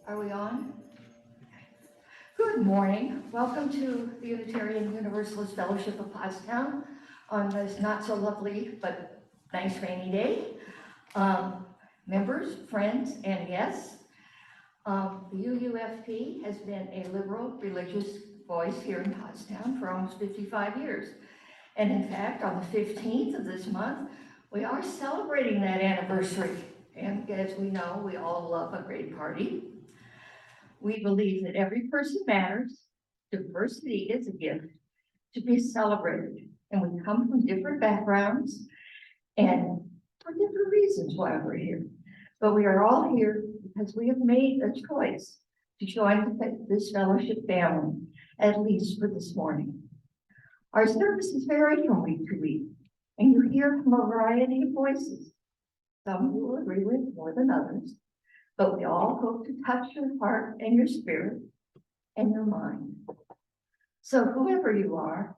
Are we on? Good morning. Welcome to the Unitarian Universalist Fellowship of Pottstown on this not so lovely but nice rainy day. Members, friends, and guests, the UUFP has been a liberal religious voice here in Pottstown for almost 55 years. And in fact, on the 15th of this month, we are celebrating that anniversary. And as we know, we all love a great party. We believe that every person matters. Diversity is a gift to be celebrated. And we come from different backgrounds and for different reasons why we're here. But we are all here because we have made a choice to join this fellowship family, at least for this morning. Our services vary from week to week, and you hear from a variety of voices. Some you will agree with more than others, but we all hope to touch your heart and your spirit and your mind. So whoever you are,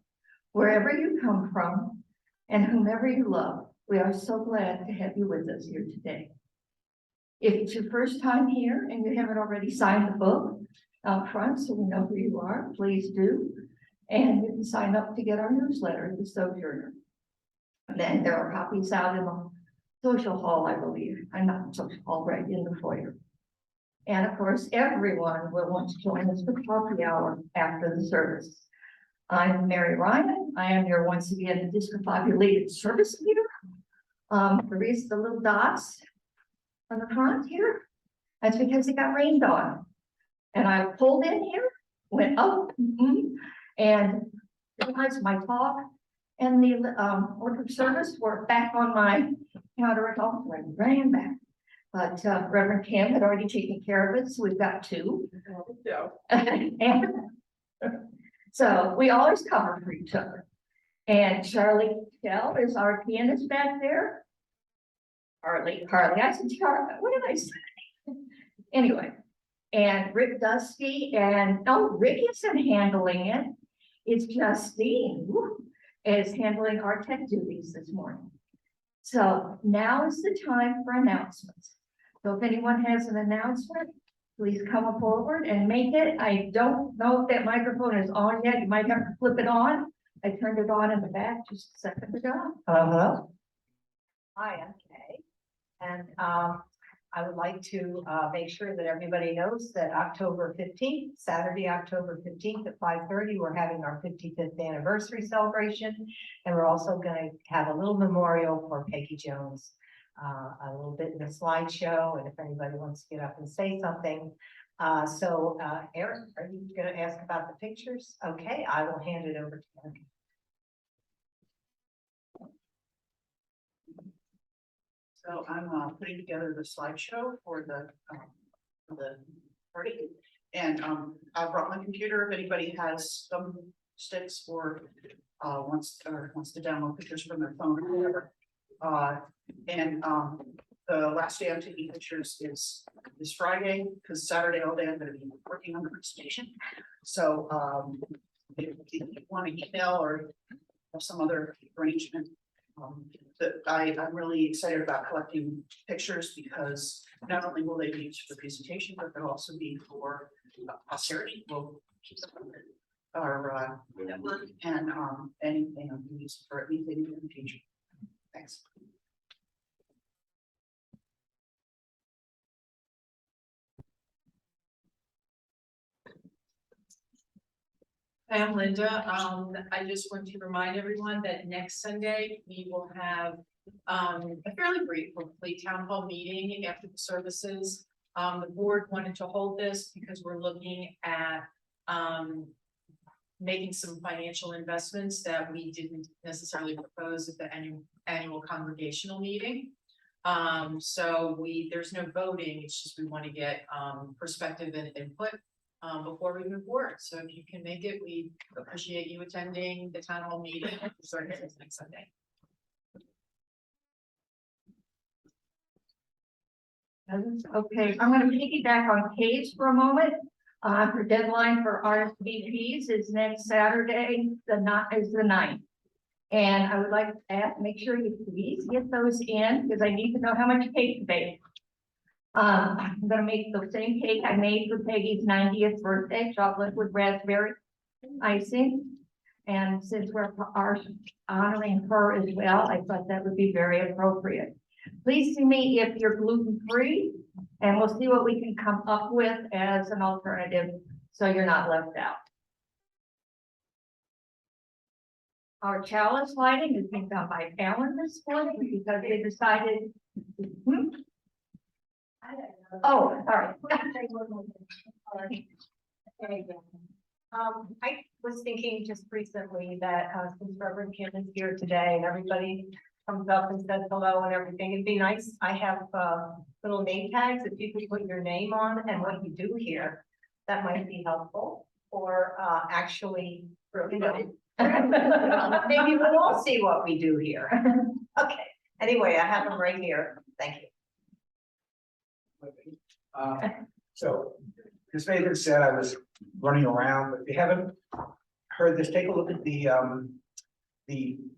wherever you come from, and whomever you love, we are so glad to have you with us here today. If it's your first time here and you haven't already signed the book out front so we know who you are, please do. And you can sign up to get our newsletter, The Sojourner. And then there are copies out in the social hall, I believe. I'm not social hall, right in the foyer. And of course, everyone will want to join us for coffee hour after the service. I'm Mary Ryan. I am your once again discombobulated service leader. The reason the little dots on the front here, that's because it got rained on. And I pulled in here, went up, and realized my talk and the order of service were back on my counter at home. I ran back. But Reverend Kim had already taken care of it, so we've got two. And so we always cover for each other. And Charlie Shell is our pianist back there. Carly, I said Charlie, what did I say? Anyway, and Rick Dusty, and Rick isn't handling it. It's Justine is handling our tech duties this morning. So now is the time for announcements. So if anyone has an announcement, please come forward and make it. I don't know if that microphone is on yet. You might have to flip it on. I turned it on in the back just a second ago. Hello. Hi, I'm Kay. And I would like to make sure that everybody knows that October 15th, Saturday, October 15th at 5:30, we're having our 55th anniversary celebration. And we're also going to have a little memorial for Peggy Jones, a little bit in the slideshow. And if anybody wants to get up and say something. Erin, are you going to ask about the pictures? Okay, I will hand it over to Erin. So I'm putting together the slideshow for the party, and I brought my computer. If anybody has some sticks or wants to download pictures from their phone or whatever. The last day I'm taking pictures is this Friday, because Saturday all day I'm going to be working on the presentation. So if you want to email or have some other arrangement. I'm really excited about collecting pictures because not only will they be used for the presentation, but they'll also be for posterity. We'll keep them on our network and anything I'm used for anything in the future. Thanks. I'm Linda. I just want to remind everyone that next Sunday we will have a fairly brief, hopefully, town hall meeting after the services. The board wanted to hold this because we're looking at making some financial investments that we didn't necessarily propose at the annual congregational meeting. There's no voting. It's just we want to get perspective and input before we move forward. So if you can make it, we appreciate you attending the town hall meeting starting next Sunday. Okay, I'm going to piggyback on Kay's for a moment. Her deadline for RSVPs is next Saturday, the 9th. And I would like to make sure you please get those in because I need to know how much cake to bake. I'm gonna make the same cake I made for Peggy's 90th birthday, chocolate with raspberry icing. And since we're honoring her as well, I thought that would be very appropriate. Please see me if you're gluten-free, and we'll see what we can come up with as an alternative, so you're not left out. Our chalice lighting is being done by Alan this morning because they decided. Oh, sorry. I was thinking just recently that, since Reverend Kim is here today and everybody comes up and says hello and everything, it'd be nice, I have, little name tags, if you could put your name on and what you do here, that might be helpful, or, actually, you know, maybe we'll all see what we do here. Okay, anyway, I have them right here, thank you. So, as Faith said, I was running around, but if you haven't heard this, take a look at the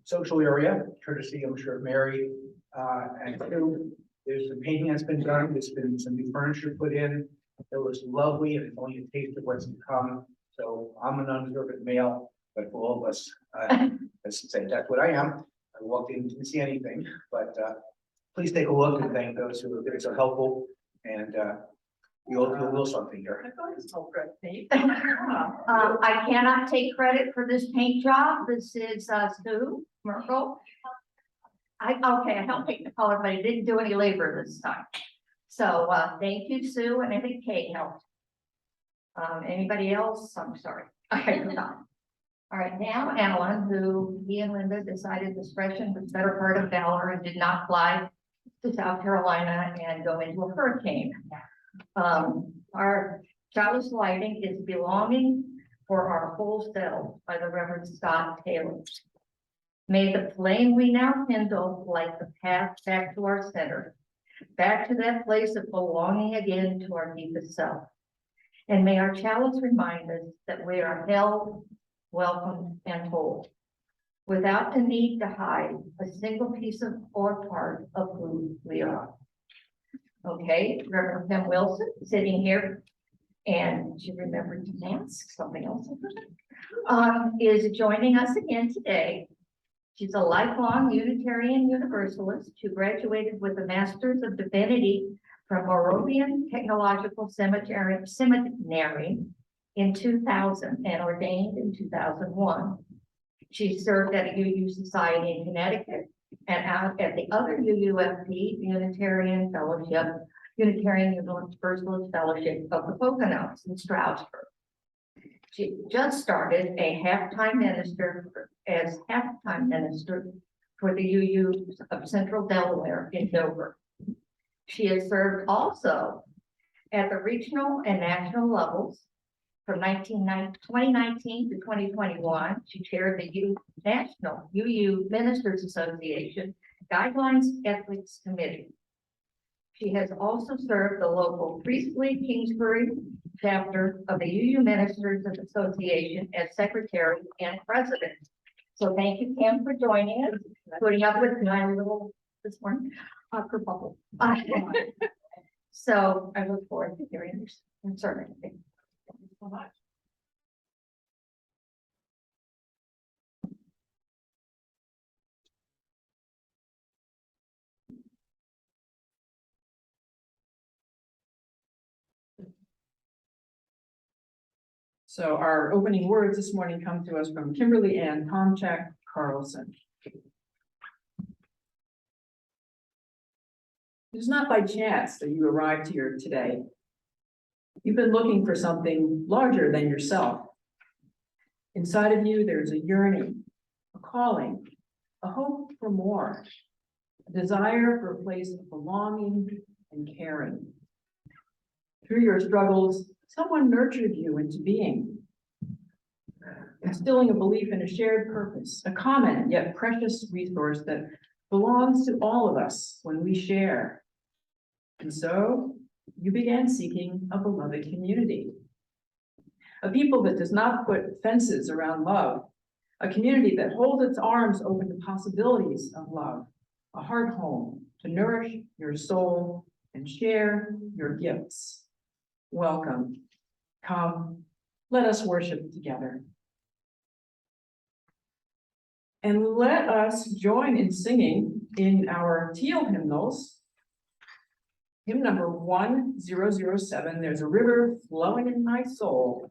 social area, courtesy, I'm sure, of Mary, and Sue. There's some painting that's been done, there's been some new furniture put in, it looks lovely, and it's only a taste of what's to come. So I'm an undeserved male, but for all of us, let's say that's what I am. I walked in, didn't see anything, but please take a look and thank those who have been so helpful, and we all do a little something here. I thought it was all good, Pete. I cannot take credit for this paint job. This is Sue Merkel. I helped pick the color, but I didn't do any labor this time. So thank you, Sue, and I think Kate helped. Anybody else? I'm sorry. I forgot. All right, now Alan, who he and Linda decided discretion was better part of valor and did not fly to South Carolina and go into a hurricane. Our chalice lighting is belonging for our whole selves by the Reverend Scott Taylor. May the flame we now kindle light the path back to our center, back to that place of belonging again to our deepest self. And may our chalice remind us that we are held, welcomed, and whole, without the need to hide a single piece of or part of who we are. Okay, Reverend Kim Wilson sitting here, and she remembered to ask something else, is joining us again today. She's a lifelong Unitarian Universalist who graduated with a Master's of Divinity from Moravian Technological Seminary in 2000 and ordained in 2001. She served at a UU Society in Connecticut and out at the other UUFP, Unitarian Fellowship, Unitarian Universalist Fellowship of the Poconos in Stroudsburg. She just started a half-time minister for the UU of Central Delaware in Dover. She has served also at the regional and national levels. From 2019 to 2021, she chaired the National UU Ministers Association Guidelines Ethics Committee. She has also served the local Priestley Kingsbury chapter of the UU Ministers Association as secretary and president. So thank you, Kim, for joining us, putting up with my little this morning kerfuffle. So I look forward to hearing your concern. Thank you so much. So our opening words this morning come to us from Kimberly Ann Tomchak Carlson. It is not by chance that you arrived here today. You've been looking for something larger than yourself. Inside of you, there's a yearning, a calling, a hope for more, a desire for a place of belonging and caring. Through your struggles, someone nurtured you into being, instilling a belief in a shared purpose, a common yet precious resource that belongs to all of us when we share. And so you began seeking a beloved community, a people that does not put fences around love, a community that holds its arms open to possibilities of love, a heart home to nourish your soul and share your gifts. Welcome. Come, let us worship together. And let us join in singing in our teal hymnals. Hymn number 1007, There's a River Flowing in My Soul.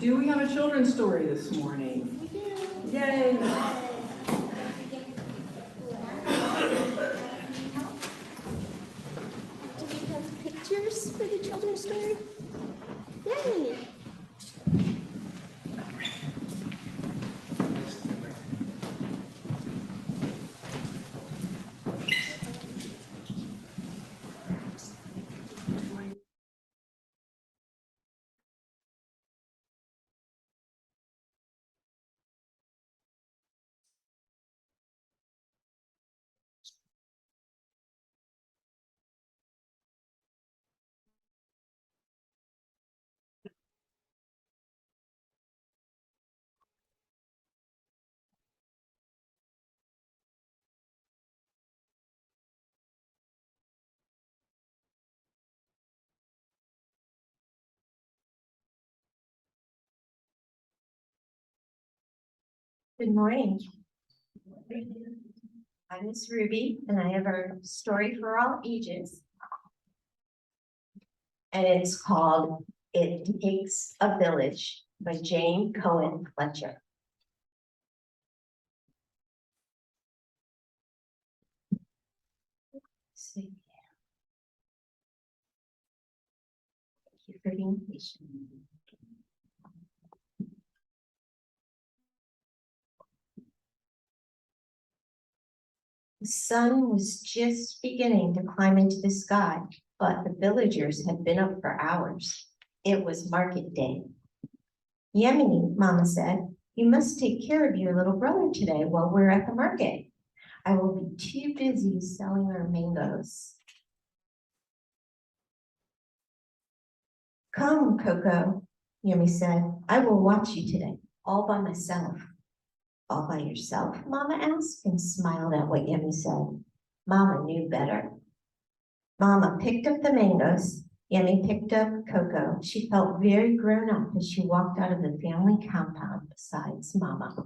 Do we have a children's story this morning? We do. Yay! Do we have pictures for the children's story? Yay! Good morning. I'm Miss Ruby, and I have a story for all ages. And it's called It Takes a Village by Jane Cohen Fletcher. Thank you for being patient. The sun was just beginning to climb into the sky, but the villagers had been up for hours. It was market day. Yemeni, Mama said, you must take care of your little brother today while we're at the market. I will be too busy selling our mangoes. Come, Coco, Yemi said. I will watch you today, all by myself. All by yourself? Mama asked and smiled at what Yemi said. Mama knew better. Mama picked up the mangoes. Yummy picked up Coco. She felt very grown up as she walked out of the family compound besides Mama.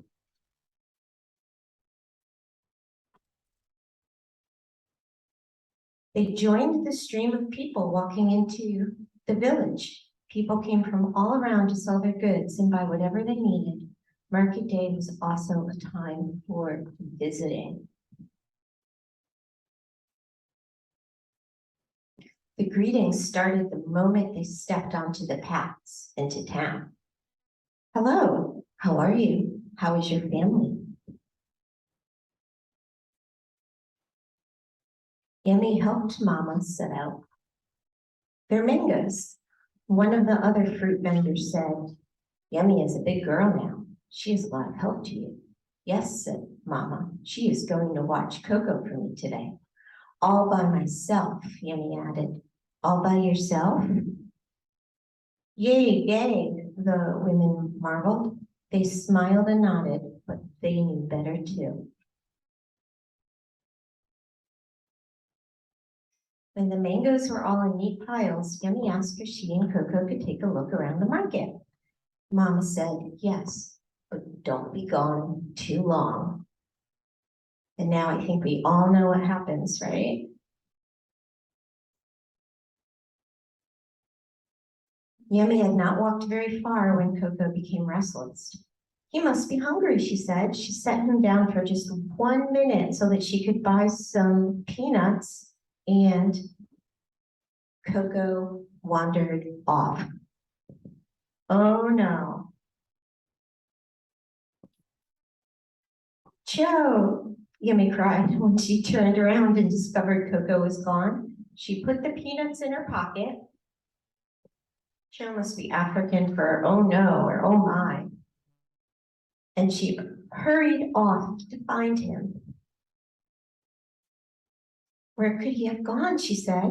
They joined the stream of people walking into the village. People came from all around to sell their goods and buy whatever they needed. Market day was also a time for visiting. The greetings started the moment they stepped onto the paths into town. Hello, how are you? How is your family? Yummy helped Mama set out. They're mangoes. One of the other fruit vendors said, Yummy is a big girl now. She is a lot of help to you. Yes, said Mama. She is going to watch Coco for me today. All by myself, Yummy added. All by yourself? Yay, yay, the women marveled. They smiled and nodded, but they knew better too. When the mangoes were all in neat piles, Yummy asked if she and Coco could take a look around the market. Mama said, yes, but don't be gone too long. And now I think we all know what happens, right? Yummy had not walked very far when Coco became restless. He must be hungry, she said. She set him down for just 1 minute so that she could buy some peanuts, and Coco wandered off. Oh no. Joe, Yummy cried when she turned around and discovered Coco was gone. She put the peanuts in her pocket. Joe must be African for oh no or oh my. And she hurried off to find him. Where could he have gone, she said.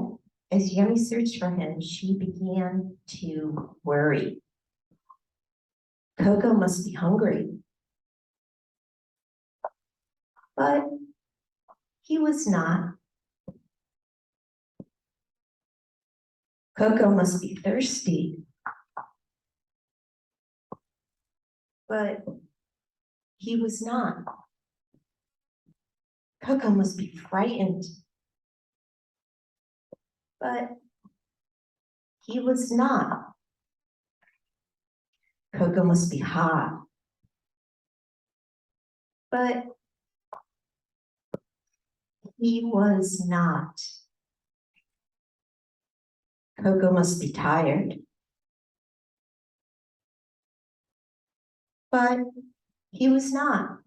As Yummy searched for him, she began to worry. Coco must be hungry. But he was not. Coco must be thirsty. But he was not. Coco must be frightened. But he was not. Coco must be hot. But he was not. Coco must be tired. But he was not.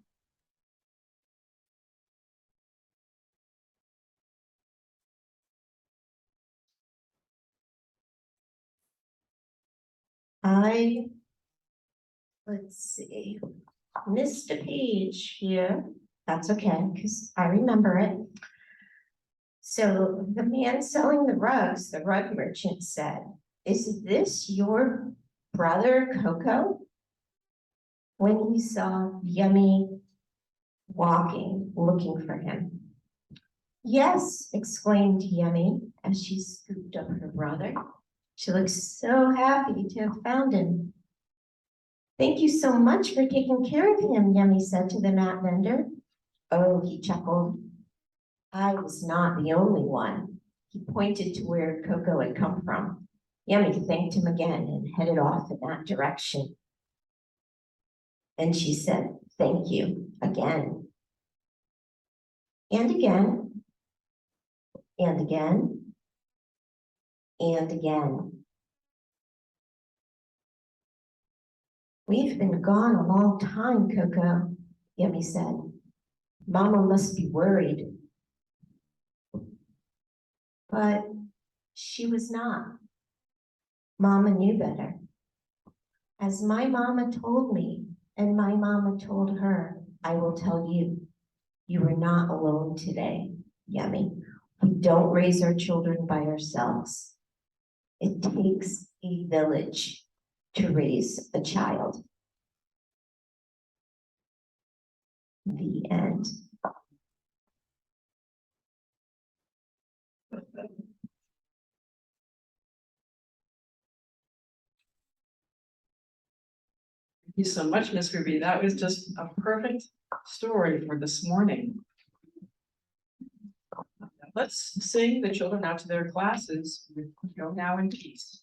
Let's see, missed a page here. That's okay, because I remember it. So the man selling the rugs, the rug merchant said, is this your brother Coco? When he saw Yummy walking, looking for him. Yes, exclaimed Yummy as she scooped up her brother. She looked so happy to have found him. Thank you so much for taking care of him, Yummy said to the mat vendor. Oh, he chuckled. I was not the only one. He pointed to where Coco had come from. Yummy thanked him again and headed off in that direction. And she said, thank you again. And again. And again. And again. We've been gone a long time, Coco, Yummy said. Mama must be worried. But she was not. Mama knew better. As my mama told me, and my mama told her, I will tell you, you are not alone today, Yummy. We don't raise our children by ourselves. It takes a village to raise a child. The end. you so much, Miss Ruby. That was just a perfect story for this morning. Let's sing the children out to their classes. Go now in peace.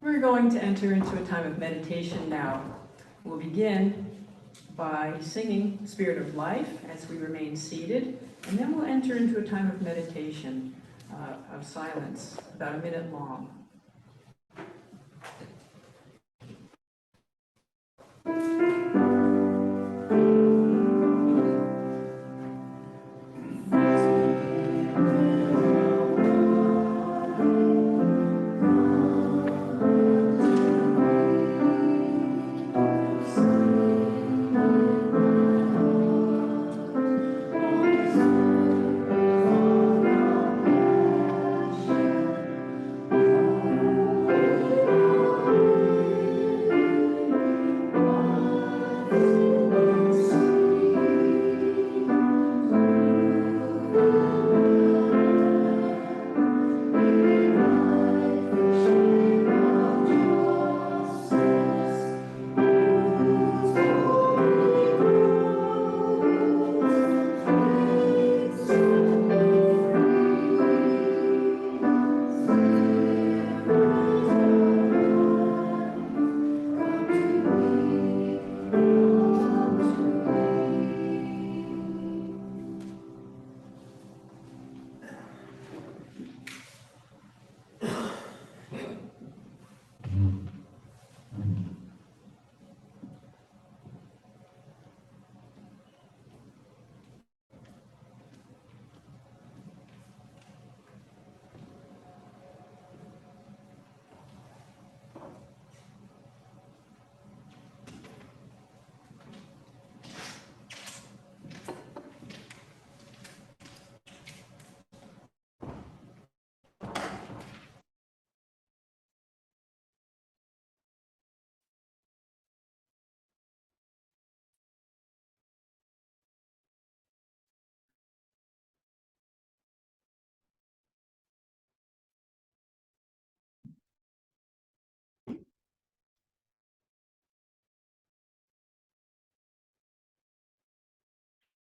We're going to enter into a time of meditation now. We'll begin by singing Spirit of Life as we remain seated, and then we'll enter into a time of meditation, of silence, about a minute long.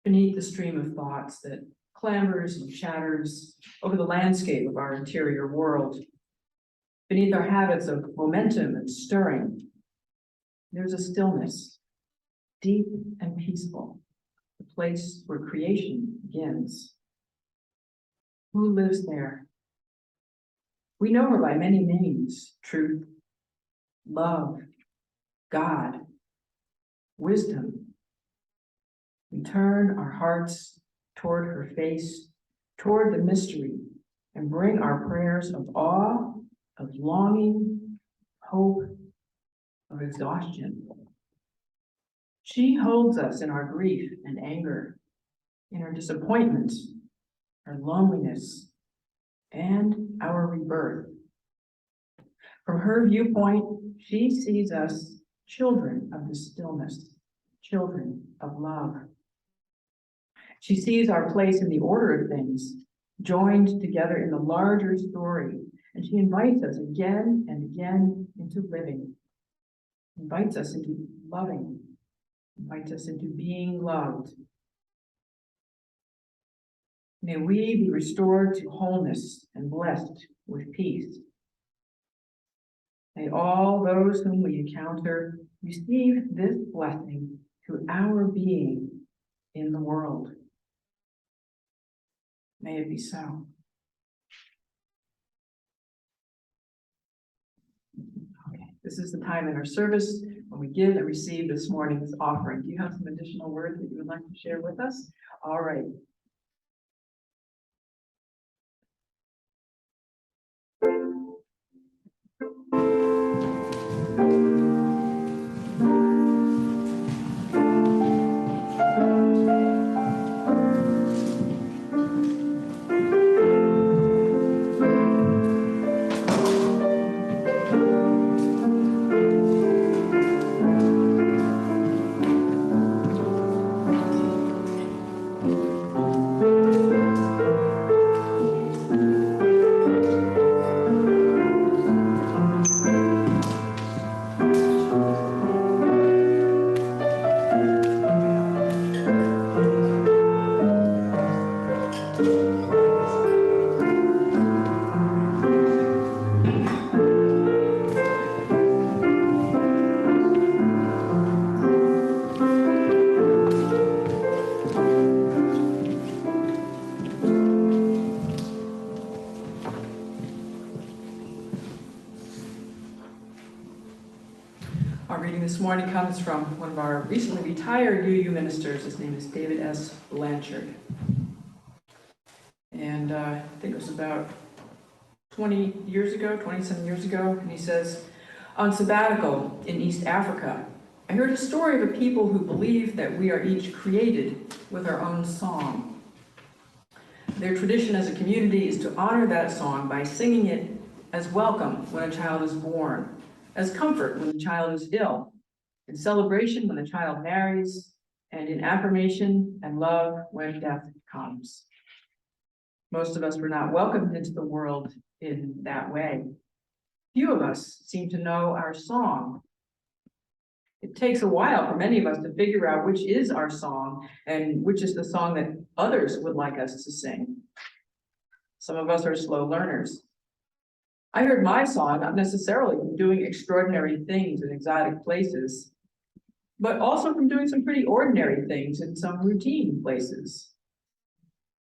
Beneath the stream of thoughts that clambers and chatters over the landscape of our interior world, beneath our habits of momentum and stirring, there's a stillness, deep and peaceful, the place where creation begins. Who lives there? We know her by many names: truth, love, God, wisdom. We turn our hearts toward her face, toward the mystery, and bring our prayers of awe, of longing, hope, of exhaustion. She holds us in our grief and anger, in our disappointment, our loneliness, and our rebirth. From her viewpoint, she sees us children of the stillness, children of love. She sees our place in the order of things, joined together in the larger story, and she invites us again and again into living, invites us into loving, invites us into being loved. May we be restored to wholeness and blessed with peace. May all those whom we encounter receive this blessing to our being in the world. May it be so. Okay, this is the time in our service when we give and receive this morning's offering. Do you have some additional words that you would like to share with us? All right. Our reading this morning comes from one of our recently retired UU ministers. His name is David S. Blanchard. And I think it was about 27 years ago, and he says, on sabbatical in East Africa, I heard a story of a people who believe that we are each created with our own song. Their tradition as a community is to honor that song by singing it as welcome when a child is born, as comfort when the child is ill, in celebration when the child marries, and in affirmation and love when death comes. Most of us were not welcomed into the world in that way. Few of us seem to know our song. It takes a while for many of us to figure out which is our song and which is the song that others would like us to sing. Some of us are slow learners. I heard my song not necessarily from doing extraordinary things in exotic places, but also from doing some pretty ordinary things in some routine places.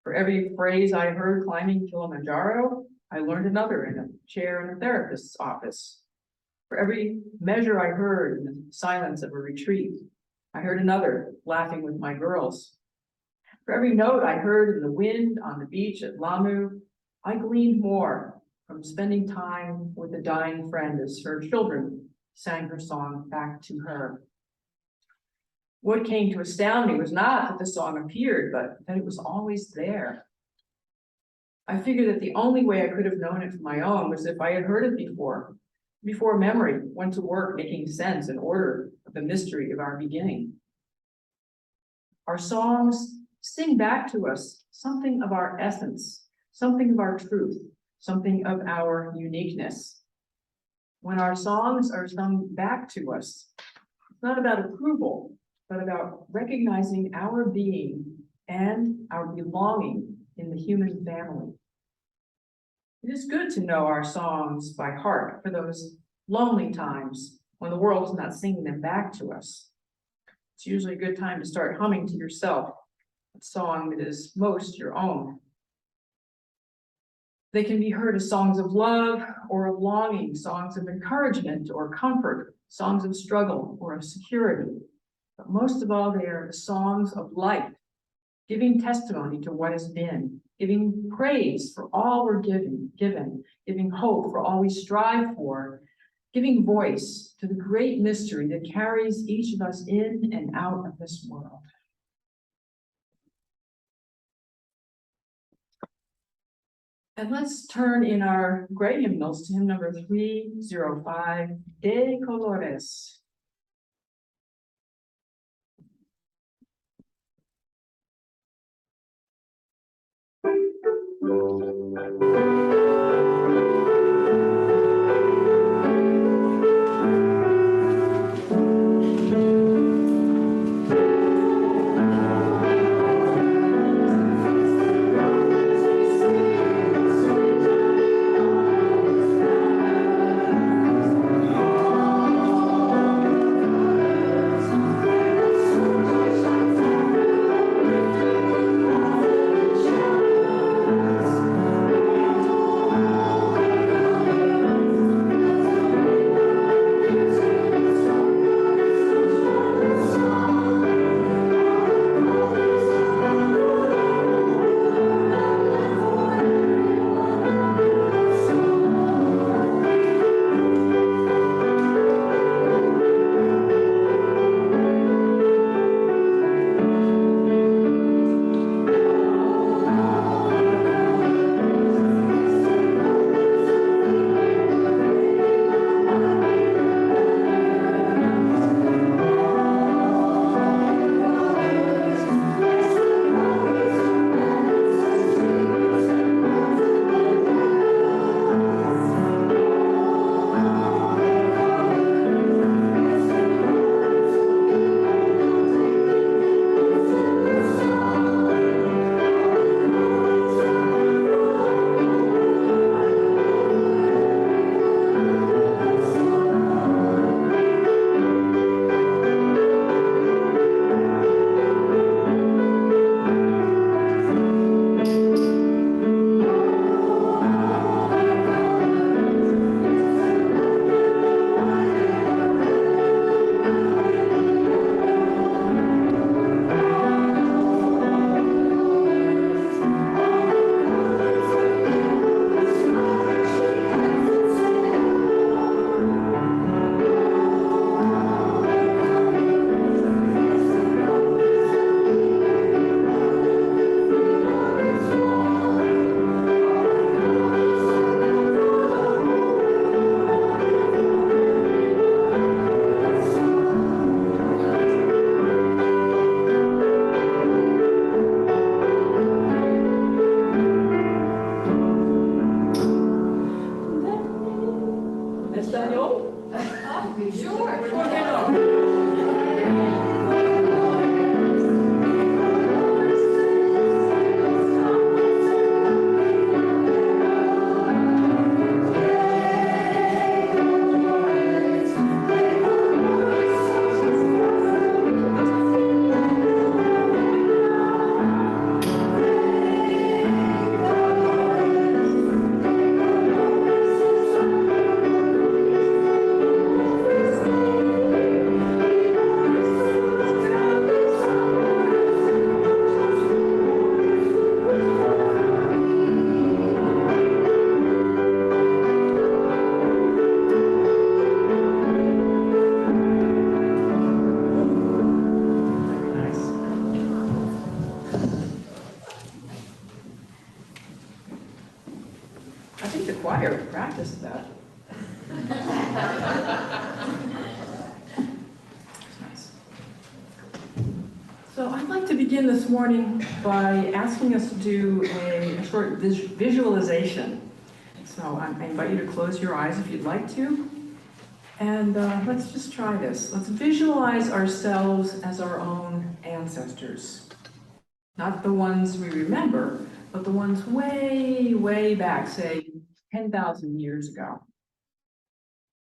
For every phrase I heard climbing Kilimanjaro, I learned another in a chair in a therapist's office. For every measure I heard in the silence of a retreat, I heard another laughing with my girls. For every note I heard in the wind on the beach at Lamu, I gleaned more from spending time with a dying friend as her children sang her song back to her. What came to astound me was not that the song appeared, but that it was always there. I figured that the only way I could have known it for my own was if I had heard it before memory went to work making sense and order of the mystery of our beginning. Our songs sing back to us something of our essence, something of our truth, something of our uniqueness. When our songs are sung back to us, it's not about approval, but about recognizing our being and our belonging in the human family. It is good to know our songs by heart for those lonely times when the world is not singing them back to us. It's usually a good time to start humming to yourself a song that is most your own. They can be heard as songs of love or of longing, songs of encouragement or comfort, songs of struggle or of security. But most of all, they are the songs of life, giving testimony to what has been, giving praise for all we're given, giving hope for all we strive for, giving voice to the great mystery that carries each of us in and out of this world. And let's turn in our gray hymnals to hymn number 305, De Colores. español? Sure. ¿Por qué no? I think the choir practiced that. Nice. So I'd like to begin this morning by asking us to do a short visualization. So I invite you to close your eyes if you'd like to. And let's just try this. Let's visualize ourselves as our own ancestors. Not the ones we remember, but the ones way, way back, say 10,000 years ago.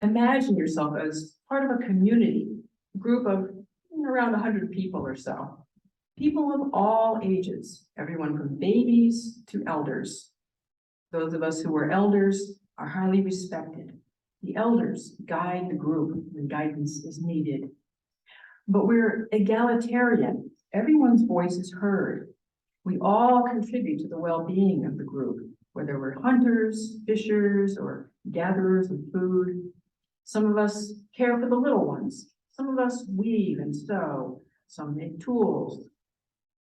Imagine yourself as part of a community, a group of around 100 people or so. People of all ages, everyone from babies to elders. Those of us who are elders are highly respected. The elders guide the group when guidance is needed. But we're egalitarian. Everyone's voice is heard. We all contribute to the well-being of the group, whether we're hunters, fishers, or gatherers of food. Some of us care for the little ones. Some of us weave and sew. Some make tools.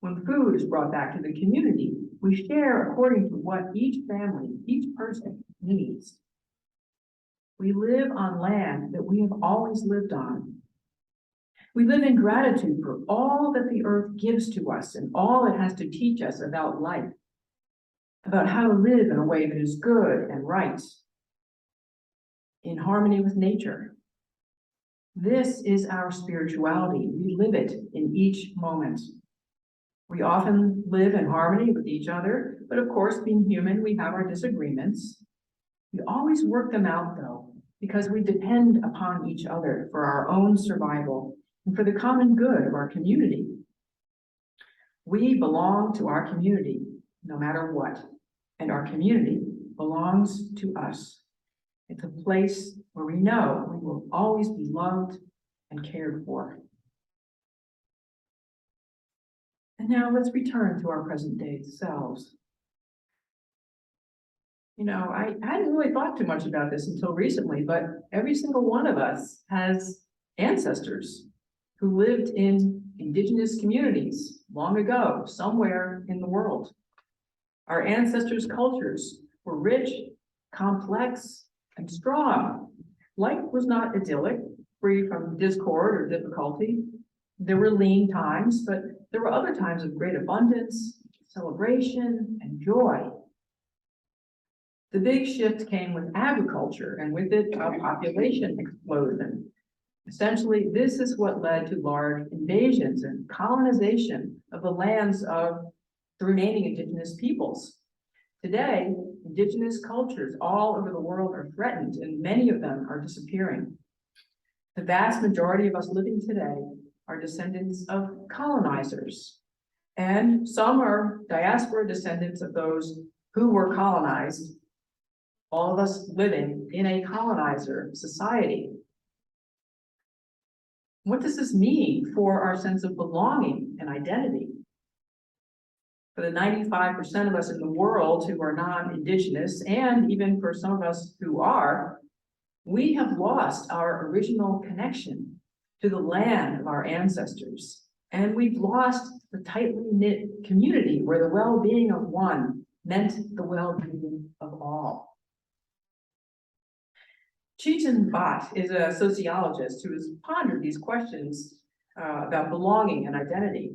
When food is brought back to the community, we share according to what each family, each person needs. We live on land that we have always lived on. We live in gratitude for all that the earth gives to us and all it has to teach us about life, about how to live in a way that is good and right, in harmony with nature. This is our spirituality. We live it in each moment. We often live in harmony with each other, but of course, being human, we have our disagreements. We always work them out, though, because we depend upon each other for our own survival and for the common good of our community. We belong to our community, no matter what, and our community belongs to us. It's a place where we know we will always be loved and cared for. And now let's return to our present day selves. You know, I hadn't really thought too much about this until recently, but every single one of us has ancestors who lived in indigenous communities long ago, somewhere in the world. Our ancestors' cultures were rich, complex, and strong. Life was not idyllic, free from discord or difficulty. There were lean times, but there were other times of great abundance, celebration, and joy. The big shift came with agriculture, and with it, a population explosion. Essentially, this is what led to large invasions and colonization of the lands of the remaining indigenous peoples. Today, indigenous cultures all over the world are threatened, and many of them are disappearing. The vast majority of us living today are descendants of colonizers, and some are diaspora descendants of those who were colonized, all of us living in a colonizer society. What does this mean for our sense of belonging and identity? For the 95% of us in the world who are non-indigenous, and even for some of us who are, we have lost our original connection to the land of our ancestors. And we've lost the tightly knit community where the well-being of one meant the well-being of all. Chetan Bhatt is a sociologist who has pondered these questions about belonging and identity.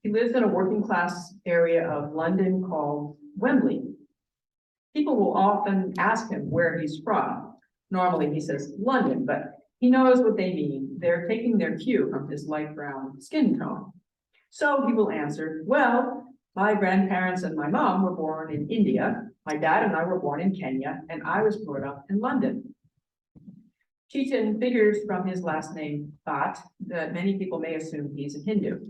He lives in a working class area of London called Wembley. People will often ask him where he's from, Normally he says London, but he knows what they mean. They're taking their cue from his light brown skin tone. So he will answer, well, my grandparents and my mom were born in India. My dad and I were born in Kenya, and I was brought up in London. Chetan figures from his last name, Bhatt, that many people may assume he's a Hindu.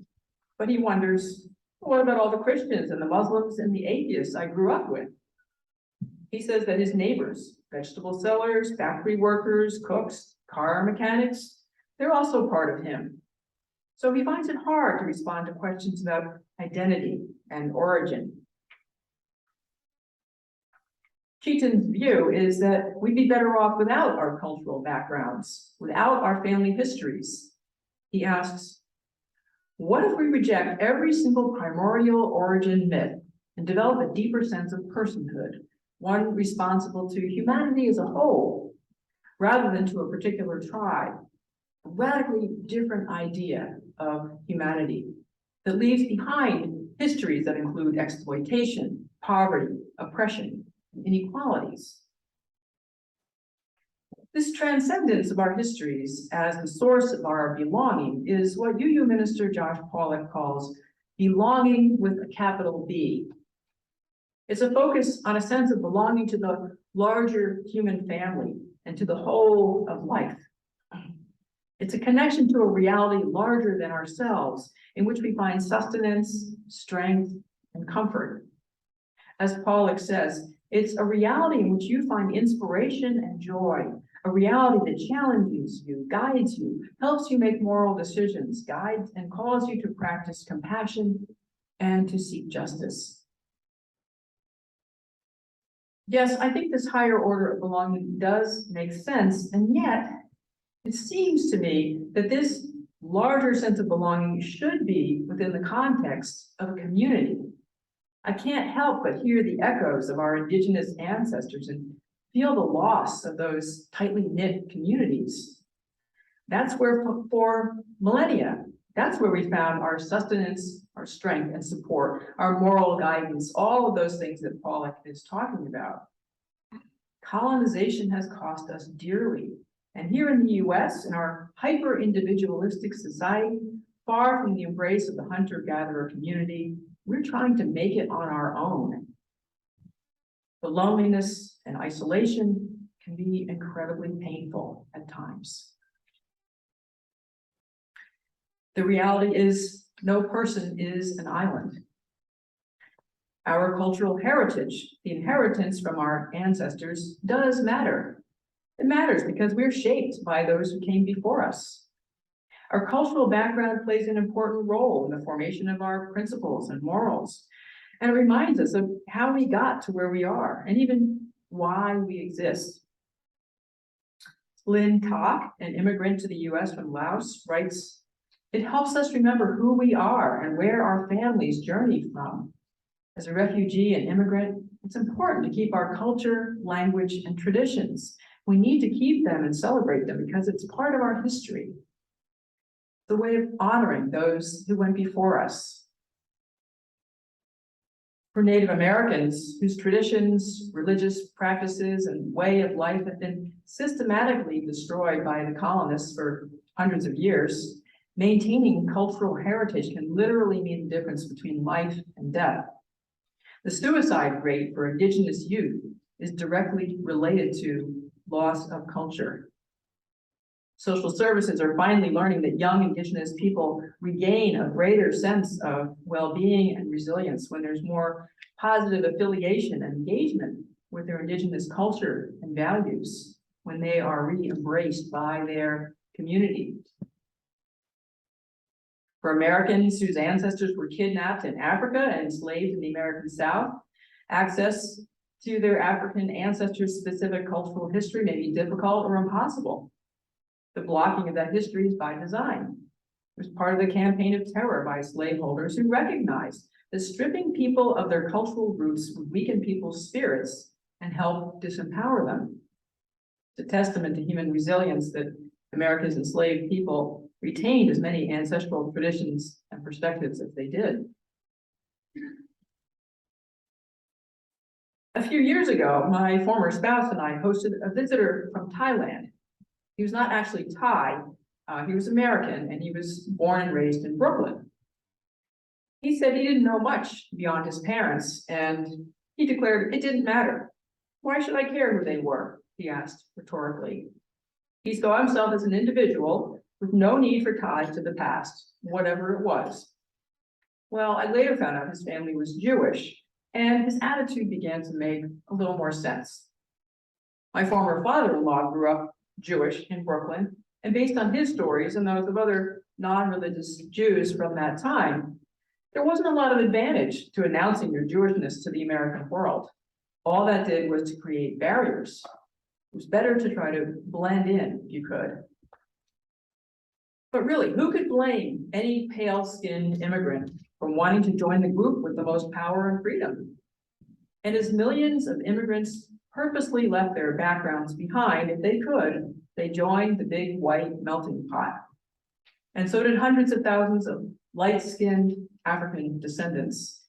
But he wonders, what about all the Christians and the Muslims and the atheists I grew up with? He says that his neighbors, vegetable sellers, factory workers, cooks, car mechanics, they're also part of him. So he finds it hard to respond to questions about identity and origin. Chetan's view is that we'd be better off without our cultural backgrounds, without our family histories. He asks, what if we reject every single primordial origin myth and develop a deeper sense of personhood, one responsible to humanity as a whole, rather than to a particular tribe? A radically different idea of humanity that leaves behind histories that include exploitation, poverty, oppression, and inequalities. This transcendence of our histories as the source of our belonging is what UU Minister Josh Pollack calls belonging with a capital B. It's a focus on a sense of belonging to the larger human family and to the whole of life. It's a connection to a reality larger than ourselves, in which we find sustenance, strength, and comfort. As Pollack says, it's a reality in which you find inspiration and joy, a reality that challenges you, guides you, helps you make moral decisions, guides and calls you to practice compassion and to seek justice. Yes, I think this higher order of belonging does make sense, and yet it seems to me that this larger sense of belonging should be within the context of a community. I can't help but hear the echoes of our Indigenous ancestors and feel the loss of those tightly knit communities. That's where for millennia, that's where we found our sustenance, our strength and support, our moral guidance, all of those things that Pollack is talking about. Colonization has cost us dearly. And here in the US, in our hyper-individualistic society, far from the embrace of the hunter-gatherer community, we're trying to make it on our own. The loneliness and isolation can be incredibly painful at times. The reality is no person is an island. Our cultural heritage, the inheritance from our ancestors, does matter. It matters because we're shaped by those who came before us. Our cultural background plays an important role in the formation of our principles and morals, and it reminds us of how we got to where we are and even why we exist. Lynn Tak, an immigrant to the US from Laos, writes, "It helps us remember who we are and where our families journeyed from. As a refugee and immigrant, it's important to keep our culture, language, and traditions. We need to keep them and celebrate them because it's part of our history. The way of honoring those who went before us." For Native Americans whose traditions, religious practices, and way of life have been systematically destroyed by the colonists for hundreds of years, maintaining cultural heritage can literally mean the difference between life and death. The suicide rate for Indigenous youth is directly related to loss of culture. Social services are finally learning that young Indigenous people regain a greater sense of well-being and resilience when there's more positive affiliation and engagement with their Indigenous culture and values, when they are re-embraced by their community. For Americans whose ancestors were kidnapped in Africa and enslaved in the American South, access to their African ancestors' specific cultural history may be difficult or impossible. The blocking of that history is by design. It was part of the campaign of terror by slaveholders who recognized that stripping people of their cultural roots would weaken people's spirits and help disempower them. It's a testament to human resilience that America's enslaved people retained as many ancestral traditions and perspectives as they did. A few years ago, my former spouse and I hosted a visitor from Thailand. He was not actually Thai, he was American, and he was born and raised in Brooklyn. He said he didn't know much beyond his parents, and he declared it didn't matter. Why should I care who they were? He asked rhetorically. He saw himself as an individual with no need for ties to the past, whatever it was. Well, I later found out his family was Jewish, and his attitude began to make a little more sense. My former father-in-law grew up Jewish in Brooklyn, and based on his stories and those of other non-religious Jews from that time, there wasn't a lot of advantage to announcing your Jewishness to the American world. All that did was to create barriers. It was better to try to blend in if you could. But really, who could blame any pale-skinned immigrant for wanting to join the group with the most power and freedom? And as millions of immigrants purposely left their backgrounds behind, if they could, they joined the big white melting pot. And so did hundreds of thousands of light-skinned African descendants,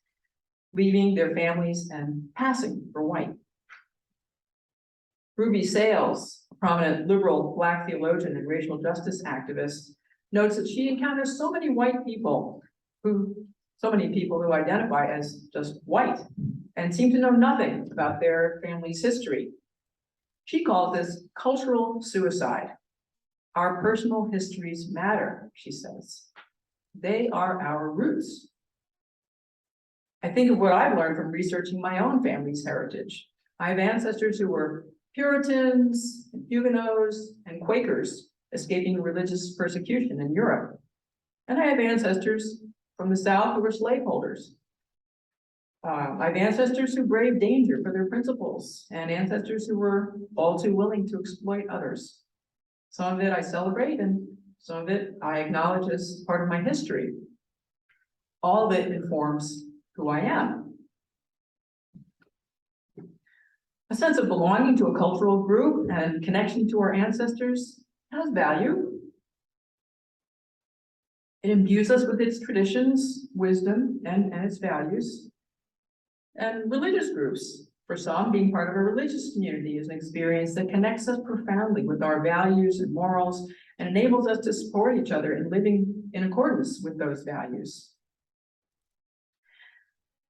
leaving their families and passing for white. Ruby Sales, a prominent liberal Black theologian and racial justice activist, notes that she encounters so many people who identify as just white and seem to know nothing about their family's history. She calls this cultural suicide. Our personal histories matter, she says. They are our roots. I think of what I've learned from researching my own family's heritage. I have ancestors who were Puritans, and Huguenots, and Quakers escaping religious persecution in Europe. And I have ancestors from the South who were slaveholders. I have ancestors who braved danger for their principles, and ancestors who were all too willing to exploit others. Some of it I celebrate, and some of it I acknowledge as part of my history. All of it informs who I am. A sense of belonging to a cultural group and connection to our ancestors has value. It imbues us with its traditions, wisdom, and its values. And religious groups, for some, being part of a religious community is an experience that connects us profoundly with our values and morals and enables us to support each other in living in accordance with those values.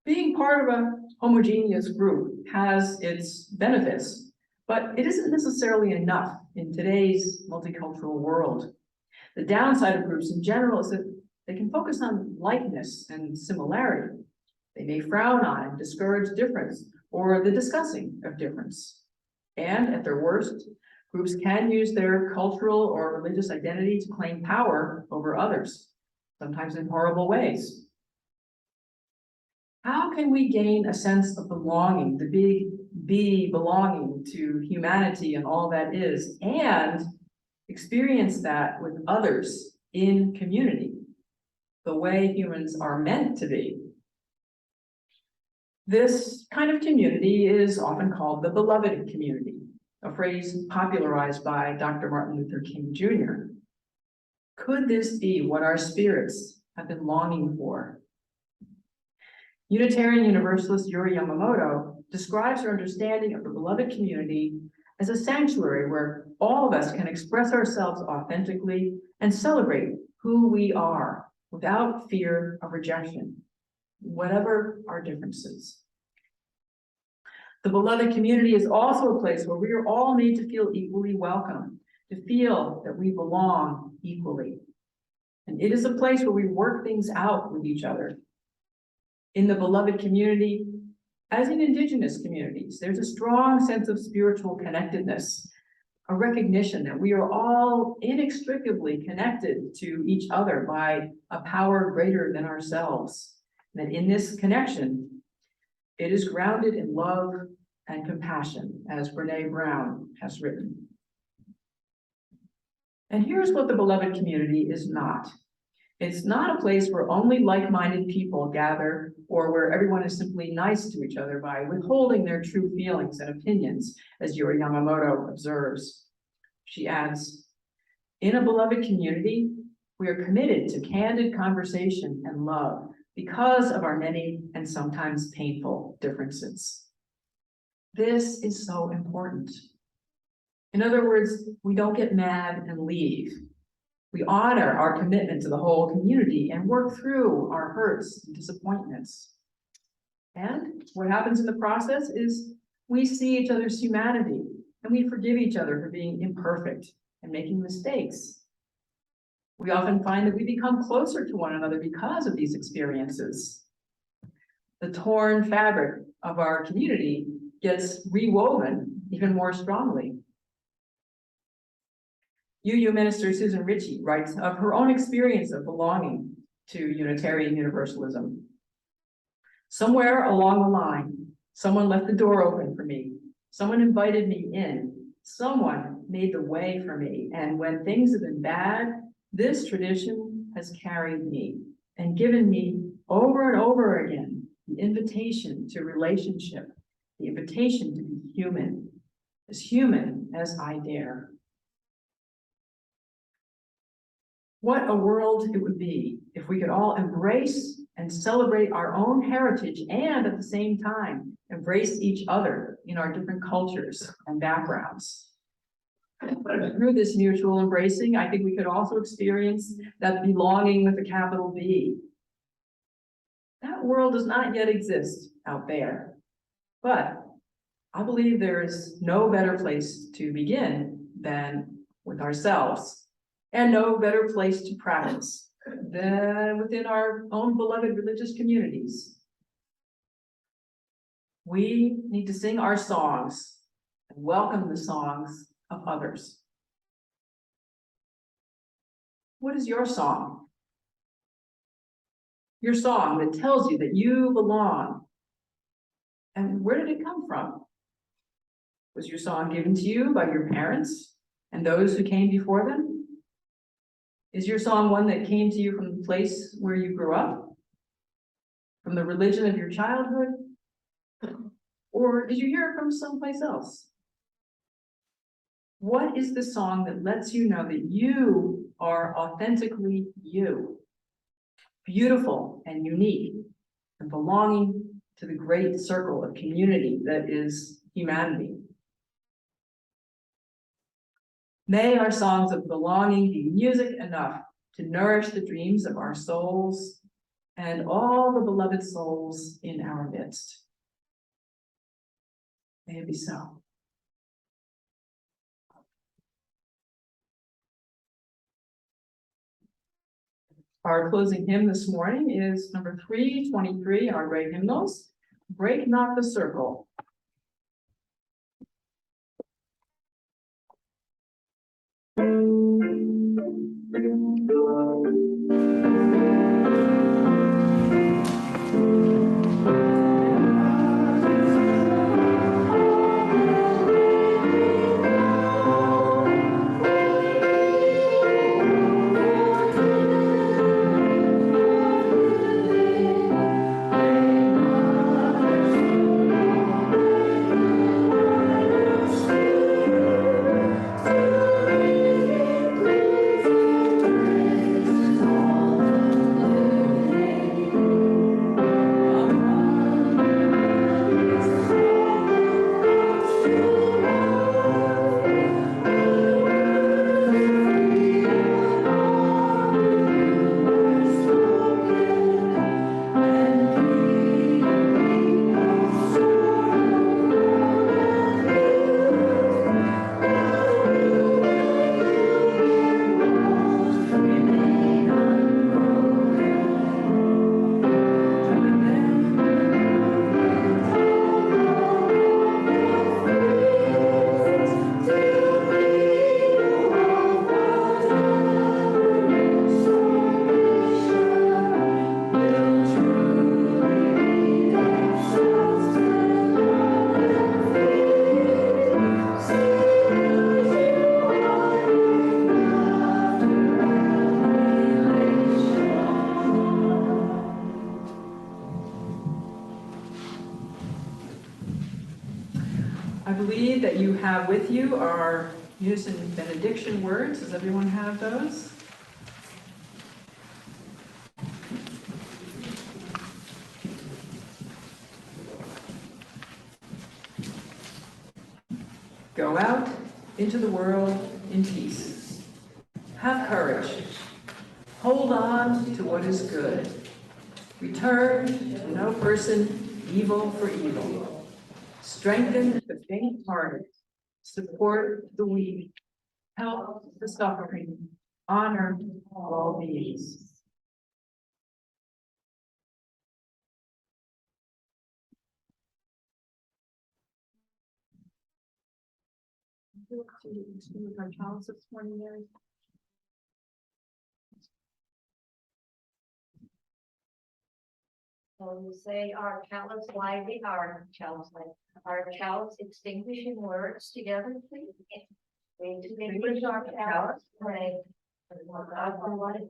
Being part of a homogeneous group has its benefits, but it isn't necessarily enough in today's multicultural world. The downside of groups in general is that they can focus on likeness and similarity. They may frown on and discourage difference or the discussing of difference. And at their worst, groups can use their cultural or religious identity to claim power over others, sometimes in horrible ways. How can we gain a sense of belonging, the big B, belonging to humanity and all that is, and experience that with others in community, the way humans are meant to be? This kind of community is often called the beloved community, a phrase popularized by Dr. Martin Luther King Jr. Could this be what our spirits have been longing for? Unitarian Universalist Yuri Yamamoto describes her understanding of the beloved community as a sanctuary where all of us can express ourselves authentically and celebrate who we are without fear of rejection, whatever our differences. The beloved community is also a place where we are all made to feel equally welcome, to feel that we belong equally. And it is a place where we work things out with each other. In the beloved community, as in Indigenous communities, there's a strong sense of spiritual connectedness, a recognition that we are all inextricably connected to each other by a power greater than ourselves. That in this connection, it is grounded in love and compassion, as Brene Brown has written. And here's what the beloved community is not. It's not a place where only like-minded people gather or where everyone is simply nice to each other by withholding their true feelings and opinions, as Yuri Yamamoto observes. She adds, in a beloved community, we are committed to candid conversation and love because of our many and sometimes painful differences. This is so important. In other words, we don't get mad and leave. We honor our commitment to the whole community and work through our hurts and disappointments. And what happens in the process is we see each other's humanity and we forgive each other for being imperfect and making mistakes. We often find that we become closer to one another because of these experiences. The torn fabric of our community gets rewoven even more strongly. UU Minister Susan Ritchie writes of her own experience of belonging to Unitarian Universalism. Somewhere along the line, someone left the door open for me. Someone invited me in. Someone made the way for me. And when things have been bad, this tradition has carried me and given me over and over again the invitation to relationship, the invitation to be human as I dare. What a world it would be if we could all embrace and celebrate our own heritage and at the same time embrace each other in our different cultures and backgrounds. Through this mutual embracing, I think we could also experience that belonging with a capital B. That world does not yet exist out there, but I believe there is no better place to begin than with ourselves, and no better place to practice than within our own beloved religious communities. We need to sing our songs and welcome the songs of others. What is your song? Your song that tells you that you belong. And where did it come from? Was your song given to you by your parents and those who came before them? Is your song one that came to you from the place where you grew up? From the religion of your childhood? Or did you hear it from someplace else? What is the song that lets you know that you are authentically you? Beautiful and unique and belonging to the great circle of community that is humanity. May our songs of belonging be music enough to nourish the dreams of our souls and all the beloved souls in our midst. May it be so. Our closing hymn this morning is number 323 in our great hymnals, Break Not the Circle. I believe that you have with you our unison benediction words. Does everyone have those? into the world in peace. Have courage. Hold on to what is good. Return to no person evil for evil. Strengthen the faint-hearted. Support the weak. Help the suffering. Honor all beings. Our child's this morning, Mary. So we say our chalice lighting, our chalice extinguishing words together, please. We extinguish our chalice, pray. God for life,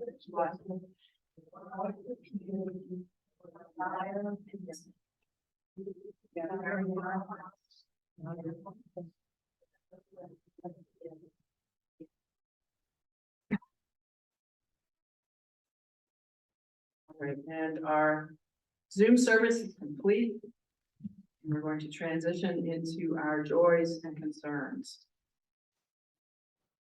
All right, and our Zoom service is complete. And we're going to transition into our joys and concerns.